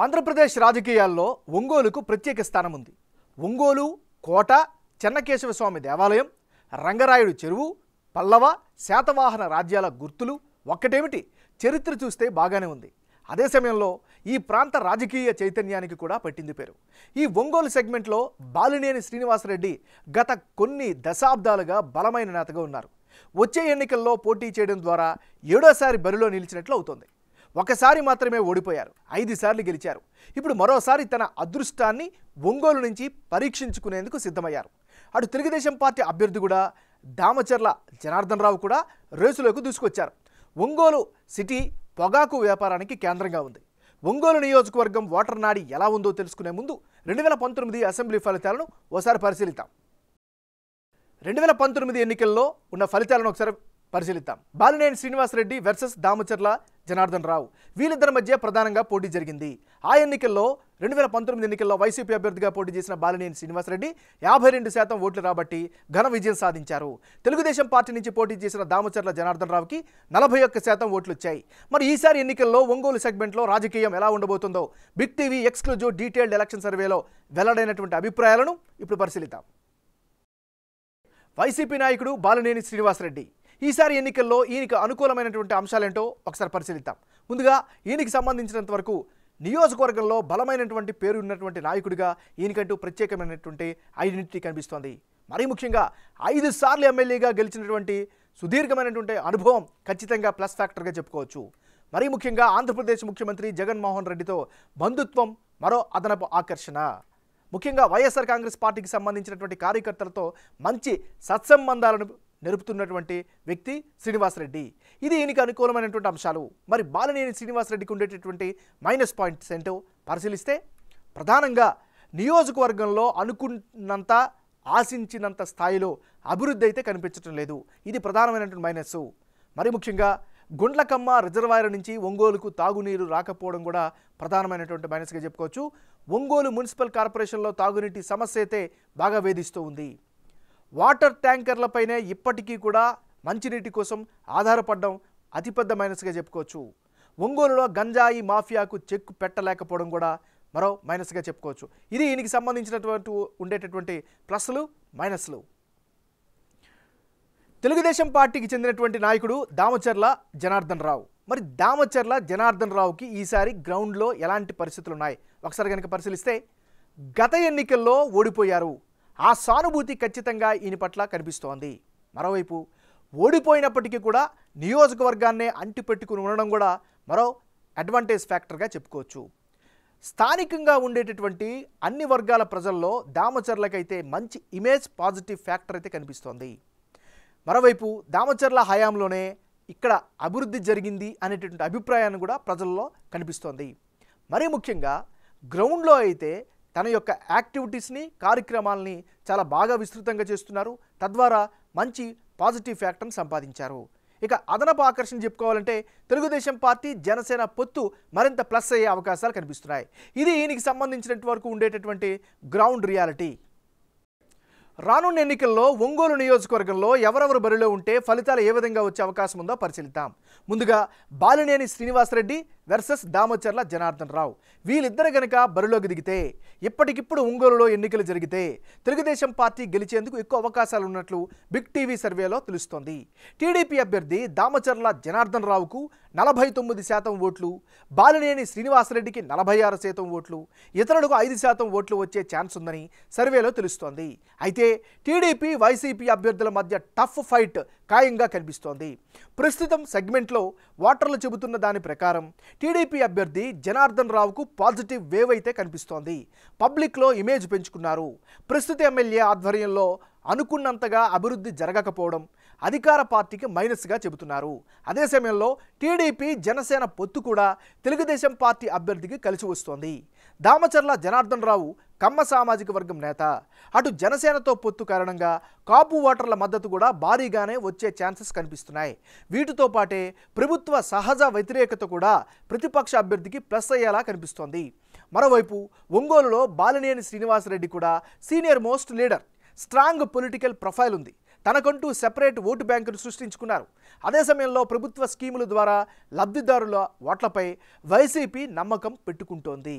ఆంధ్రప్రదేశ్ రాజకీయాల్లో ఒంగోలుకు ప్రత్యేక స్థానం ఉంది. ఒంగోలు కోట, చెన్నకేశవ స్వామి దేవాలయం, రంగరాయుడు చెరువు, పల్లవ, శాతవాహన రాజ్యాల గుర్తులు ఒక్కటేమిటి, చరిత్ర చూస్తే బాగానే ఉంది. అదే సమయంలో ఈ ప్రాంత రాజకీయ చైతన్యానికి కూడా పట్టింది పేరు. ఈ ఒంగోలు సెగ్మెంట్లో బాలినేని శ్రీనివాసరెడ్డి గత కొన్ని దశాబ్దాలుగా బలమైన నేతగా ఉన్నారు. వచ్చే ఎన్నికల్లో పోటీ చేయడం ద్వారా 7వ బరిలో నిలిచినట్లు అవుతోంది. ఒకసారి మాత్రమే ఓడిపోయారు, 5 సార్లు గెలిచారు. ఇప్పుడు మరోసారి తన అదృష్టాన్ని ఒంగోలు నుంచి పరీక్షించుకునేందుకు సిద్ధమయ్యారు. అటు తెలుగుదేశం పార్టీ అభ్యర్థి కూడా దామచర్ల జనార్దన్ రావు కూడా రేసులోకి దూసుకొచ్చారు. ఒంగోలు సిటీ పొగాకు వ్యాపారానికి కేంద్రంగా ఉంది. ఒంగోలు నియోజకవర్గం ఓటర్ నాడి ఎలా ఉందో తెలుసుకునే ముందు 2019 అసెంబ్లీ ఫలితాలను ఓసారి పరిశీలిద్దాం. 2019 ఎన్నికల్లో ఉన్న ఫలితాలను ఒకసారి పరిశీలిద్దాం. బాలినేని శ్రీనివాసరెడ్డి వర్సెస్ దామచర్ల జనార్దన్ రావు, వీళ్ళిద్దరి మధ్య ప్రధానంగా పోటీ జరిగింది. ఆ ఎన్నికల్లో 2019 ఎన్నికల్లో వైసీపీ అభ్యర్థిగా పోటీ చేసిన బాలినేని శ్రీనివాసరెడ్డి 52% ఓట్లు రాబట్టి ఘన విజయం సాధించారు. తెలుగుదేశం పార్టీ నుంచి పోటీ చేసిన దామచర్ల జనార్దన్ రావుకి 41% ఓట్లు వచ్చాయి. మరి ఈసారి ఎన్నికల్లో ఒంగోలు సెగ్మెంట్లో రాజకీయం ఎలా ఉండబోతుందో Big TV exclusive detailed election సర్వేలో వెల్లడైనటువంటి అభిప్రాయాలను ఇప్పుడు పరిశీలిద్దాం. వైసీపీ నాయకుడు బాలినేని శ్రీనివాసరెడ్డి, ఈసారి ఎన్నికల్లో ఈయనకు అనుకూలమైనటువంటి అంశాలేంటో ఒకసారి పరిశీలిద్దాం. ముందుగా ఈయనకి సంబంధించినంత వరకు నియోజకవర్గంలో బలమైనటువంటి పేరు ఉన్నటువంటి నాయకుడిగా ఈయనకంటూ ప్రత్యేకమైనటువంటి ఐడెంటిటీ కనిపిస్తోంది. మరీ ముఖ్యంగా 5 సార్లు ఎమ్మెల్యేగా గెలిచినటువంటి సుదీర్ఘమైనటువంటి అనుభవం ఖచ్చితంగా ప్లస్ ఫ్యాక్టర్గా చెప్పుకోవచ్చు. మరీ ముఖ్యంగా ఆంధ్రప్రదేశ్ ముఖ్యమంత్రి జగన్మోహన్ రెడ్డితో బంధుత్వం మరో అదనపు ఆకర్షణ. ముఖ్యంగా వైఎస్ఆర్ కాంగ్రెస్ పార్టీకి సంబంధించినటువంటి కార్యకర్తలతో మంచి సత్సంబంధాలను నెరుపుతున్నటువంటి వ్యక్తి శ్రీనివాసరెడ్డి. ఇది ఈయనకి అనుకూలమైనటువంటి అంశాలు. మరి బాలినేని శ్రీనివాసరెడ్డికి ఉండేటటువంటి మైనస్ పాయింట్స్ ఏంటో పరిశీలిస్తే ప్రధానంగా నియోజకవర్గంలో అనుకున్నంత ఆశించినంత స్థాయిలో అభివృద్ధి అయితే కనిపించడం లేదు. ఇది ప్రధానమైనటువంటి మైనస్. మరి ముఖ్యంగా గుండ్లకమ్మ రిజర్వాయర్ నుంచి ఒంగోలుకు తాగునీరు రాకపోవడం కూడా ప్రధానమైనటువంటి మైనస్గా చెప్పుకోవచ్చు. ఒంగోలు మున్సిపల్ కార్పొరేషన్లో తాగునీటి సమస్య అయితే బాగా వేధిస్తూ ఉంది. వాటర్ ట్యాంకర్లపైనే ఇప్పటికీ కూడా మంచినీటి కోసం ఆధారపడడం అతిపెద్ద మైనస్గా చెప్పుకోవచ్చు. ఒంగోలులో గంజాయి మాఫియాకు చెక్ పెట్టలేకపోవడం కూడా మరో మైనస్గా చెప్పుకోవచ్చు. ఇది ఈయనకి సంబంధించినటువంటి ఉండేటటువంటి ప్లస్లు మైనస్లు. తెలుగుదేశం పార్టీకి చెందినటువంటి నాయకుడు దామచర్ల జనార్దన్ రావు. మరి దామచర్ల జనార్దన్ రావుకి ఈసారి గ్రౌండ్లో ఎలాంటి పరిస్థితులు ఉన్నాయి ఒకసారి కనుక పరిశీలిస్తే, గత ఎన్నికల్లో ఓడిపోయారు. ఆ సానుభూతి ఖచ్చితంగా ఈయన పట్ల కనిపిస్తోంది. మరోవైపు ఓడిపోయినప్పటికీ కూడా నియోజకవర్గాన్నే అంటిపెట్టుకుని ఉండడం కూడా మరో అడ్వాంటేజ్ ఫ్యాక్టర్గా చెప్పుకోవచ్చు. స్థానికంగా ఉండేటటువంటి అన్ని వర్గాల ప్రజల్లో దామచర్లకైతే మంచి ఇమేజ్ పాజిటివ్ ఫ్యాక్టర్ అయితే కనిపిస్తోంది. మరోవైపు దామచర్ల హయాంలోనే ఇక్కడ అభివృద్ధి జరిగింది అనేటటువంటి అభిప్రాయాన్ని కూడా ప్రజల్లో కనిపిస్తోంది. మరీ ముఖ్యంగా గ్రౌండ్లో అయితే తన యొక్క యాక్టివిటీస్ని, కార్యక్రమాలని చాలా బాగా విస్తృతంగా చేస్తున్నారు. తద్వారా మంచి పాజిటివ్ ఫ్యాక్టర్ని సంపాదించారు. ఇక అదనపు ఆకర్షణ చెప్పుకోవాలంటే తెలుగుదేశం పార్టీ జనసేన పొత్తు మరింత ప్లస్ అయ్యే అవకాశాలు కనిపిస్తున్నాయి. ఇది ఈయనకి సంబంధించినంత వరకు ఉండేటటువంటి గ్రౌండ్ రియాలిటీ. రానున్న ఎన్నికల్లో ఒంగోలు నియోజకవర్గంలో ఎవరెవరు బరిలో ఉంటే ఫలితాలు ఏ విధంగా వచ్చే అవకాశం ఉందో పరిశీలిద్దాం. ముందుగా బాలినేని శ్రీనివాసరెడ్డి వర్సెస్ దామచర్ల జనార్దన్ రావు, వీళ్ళిద్దరు గనక బరిలోకి దిగితే, ఇప్పటికిప్పుడు ఒంగోలులో ఎన్నికలు జరిగితే తెలుగుదేశం పార్టీ గెలిచేందుకు ఎక్కువ అవకాశాలు ఉన్నట్లు బిగ్ టీవీ సర్వేలో తెలుస్తోంది. టీడీపీ అభ్యర్థి దామచర్ల జనార్దన్ రావుకు 49% ఓట్లు, బాలినేని శ్రీనివాసరెడ్డికి 46% ఓట్లు, ఇతరులకు 5% ఓట్లు వచ్చే ఛాన్స్ ఉందని సర్వేలో తెలుస్తోంది. అయితే టీడీపీ వైసీపీ అభ్యర్థుల మధ్య టఫ్ ఫైట్ ఖాయంగా కనిపిస్తోంది. ప్రస్తుతం సెగ్మెంట్లో ఓటర్లు చెబుతున్న దాని ప్రకారం టీడీపీ అభ్యర్థి జనార్దన్ రావుకు పాజిటివ్ వేవ్ అయితే కనిపిస్తోంది. పబ్లిక్లో ఇమేజ్ పెంచుకున్నారు. ప్రస్తుత ఎమ్మెల్యే ఆధ్వర్యంలో అనుకున్నంతగా అభివృద్ధి జరగకపోవడం అధికార పార్టీకి మైనస్గా చెబుతున్నారు. అదే సమయంలో టీడీపీ జనసేన పొత్తు కూడా తెలుగుదేశం పార్టీ అభ్యర్థికి కలిసి వస్తోంది. దామచర్ల జనార్దన్ రావు కమ్మ సామాజిక వర్గం నేత. అటు జనసేనతో పొత్తు కారణంగా కాపు ఓటర్ల మద్దతు కూడా భారీగానే వచ్చే ఛాన్సెస్ కనిపిస్తున్నాయి. వీటితో పాటే ప్రభుత్వ సహజ వ్యతిరేకత కూడా ప్రతిపక్ష అభ్యర్థికి ప్లస్ అయ్యేలా కనిపిస్తోంది. మరోవైపు ఒంగోలులో బాలినేని శ్రీనివాసరెడ్డి కూడా senior most leader, strong political profile ఉంది. తనకంటూ సెపరేట్ ఓటు బ్యాంకును సృష్టించుకున్నారు. అదే సమయంలో ప్రభుత్వ స్కీముల ద్వారా లబ్ధిదారుల ఓట్లపై వైసీపీ నమ్మకం పెట్టుకుంటోంది.